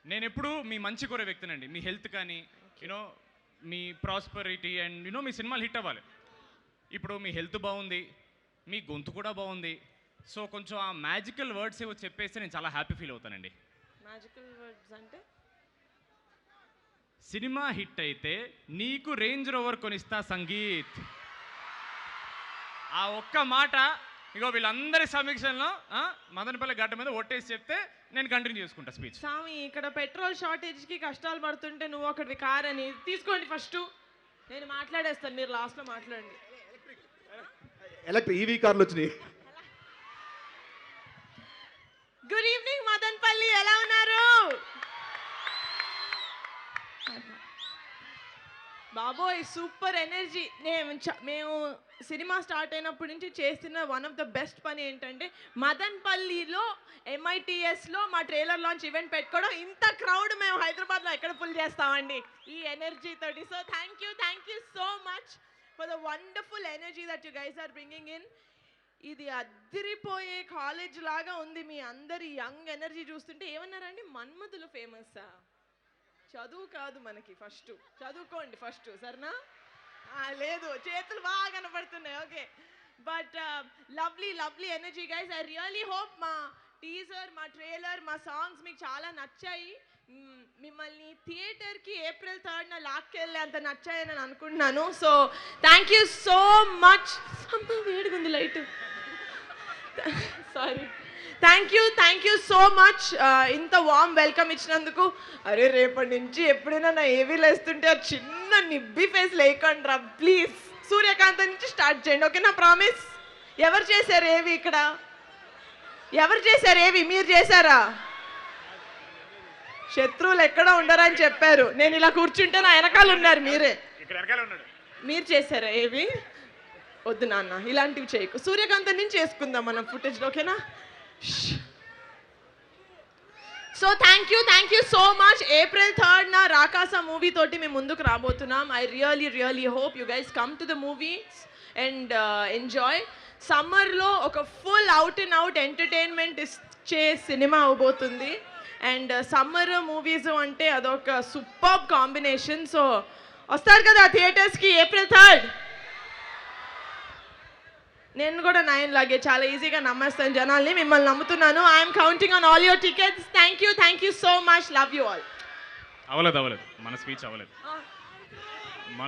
నేను ఎప్పుడు మీ మంచి కోరే వ్యక్తినండి. మీ హెల్త్ కానీ యూనో మీ ప్రాస్పరిటీ అండ్ యూనో మీ సినిమాలు హిట్ అవ్వాలి. ఇప్పుడు మీ హెల్త్ బాగుంది, మీ గొంతు కూడా బాగుంది. సో కొంచెం ఆ మ్యాజికల్ వర్డ్స్ ఏవో చెప్పేస్తే నేను చాలా హ్యాపీ ఫీల్ అవుతానండి. మ్యాజికల్ వర్డ్స్ అంటే సినిమా హిట్ అయితే నీకు రేంజ్ రోవర్ కొనిస్తా సంగీత్. ఆ ఒక్క మాట ఇగో వీళ్ళందరి సమీక్షల్లో మదనపల్లి గడ్డ మీద ఒట్టేసి చెప్తే నేను కంటిన్యూ చేసుకుంటా స్పీచ్. స్వామి, ఇక్కడ పెట్రోల్ షార్టేజ్కి కష్టాలు పడుతుంటే నువ్వు ఒకటి కార్ అని తీసుకోండి ఫస్ట్. నేను మాట్లాడేస్తాను, మీరు లాస్ట్లో మాట్లాడండి. ఎలక్ట్రిక్ ఈవీ కార్లు వచ్చినాయి. గుడ్ ఈవినింగ్ మదన్పల్లి, ఎలా ఉన్నారు బాబోయ్? Super energy. మేము సినిమా స్టార్ట్ అయినప్పటి నుంచి చేస్తున్న వన్ ఆఫ్ ద బెస్ట్ పని ఏంటంటే మదన్పల్లిలో MITSలో మా ట్రైలర్ లాంచ్ ఈవెంట్ పెట్టుకోవడం. ఇంత క్రౌడ్ మేము హైదరాబాద్లో ఎక్కడ ఫుల్ చేస్తామండి ఈ ఎనర్జీ తోటి. So thank you so much for the wonderful energy that you guys are bringing in. ఇది అద్దరిపోయే కాలేజ్ లాగా ఉంది. మీ అందరి యంగ్ ఎనర్జీ చూస్తుంటే ఏమన్నారండి, మన్మధులు ఫేమస్సా? చదువు కాదు మనకి, ఫస్ట్ చదువుకోండి ఫస్ట్, సరేనా? లేదు, చేతులు బాగా కనపడుతున్నాయి. Okay, but lovely energy guys. I really hope మా టీజర్, మా ట్రైలర్, మా సాంగ్స్ మీకు చాలా నచ్చాయి. మిమ్మల్ని థియేటర్కి April 3rd లాక్కెళ్ళి అంత నచ్చాయని నేను అనుకుంటున్నాను. So thank you so much. అమ్మ వేడిగుంది light, sorry. Thank you so much ఇంత వామ్ వెల్కమ్ ఇచ్చినందుకు. అరే రేపటి నుంచి ఎప్పుడైనా నా ఏవీలు వేస్తుంటే ఆ చిన్న నిబ్బి ఫేస్ లేకండి రా ప్లీజ్. సూర్యకాంత్ నుంచి స్టార్ట్ చేయండి, ఓకేనా? ప్రామిస్. ఎవరు చేశారు ఏవి ఇక్కడ? ఎవరు చేశారు ఏవి? మీరు చేశారా? శత్రువులు ఎక్కడ ఉండరని చెప్పారు. నేను ఇలా కూర్చుంటే నా వెనకాల ఉన్నారు మీరే. మీరు చేశారా ఏవి? వద్దు నాన్న, ఇలాంటివి చేయకు. సూర్యకాంత్ నుంచి చేసుకుందాం మనం ఫుటేజ్, ఓకేనా? So thank you so much. April 3rd Rakasa movie తోటి మేము ముందుకు రాబోతున్నాం. I really hope you guys come to the movies and enjoy. సమ్మర్లో ఒక full out and out entertainment ఇచ్చే సినిమా అవబోతుంది. అండ్ సమ్మర్ మూవీస్ అంటే అదొక సూపర్ కాంబినేషన్. సో వస్తారు కదా థియేటర్స్కి April 3rd? నేను కూడా 9 లాగే చాలా ఈజీగా నమ్మేస్తాను జనాల్ని. మిమ్మల్ని నమ్ముతున్నాను. I'm counting on all your tickets. Thank you so much. Love you all. అవ్వలేదు మన స్పీచ్ అవ్వలేదు.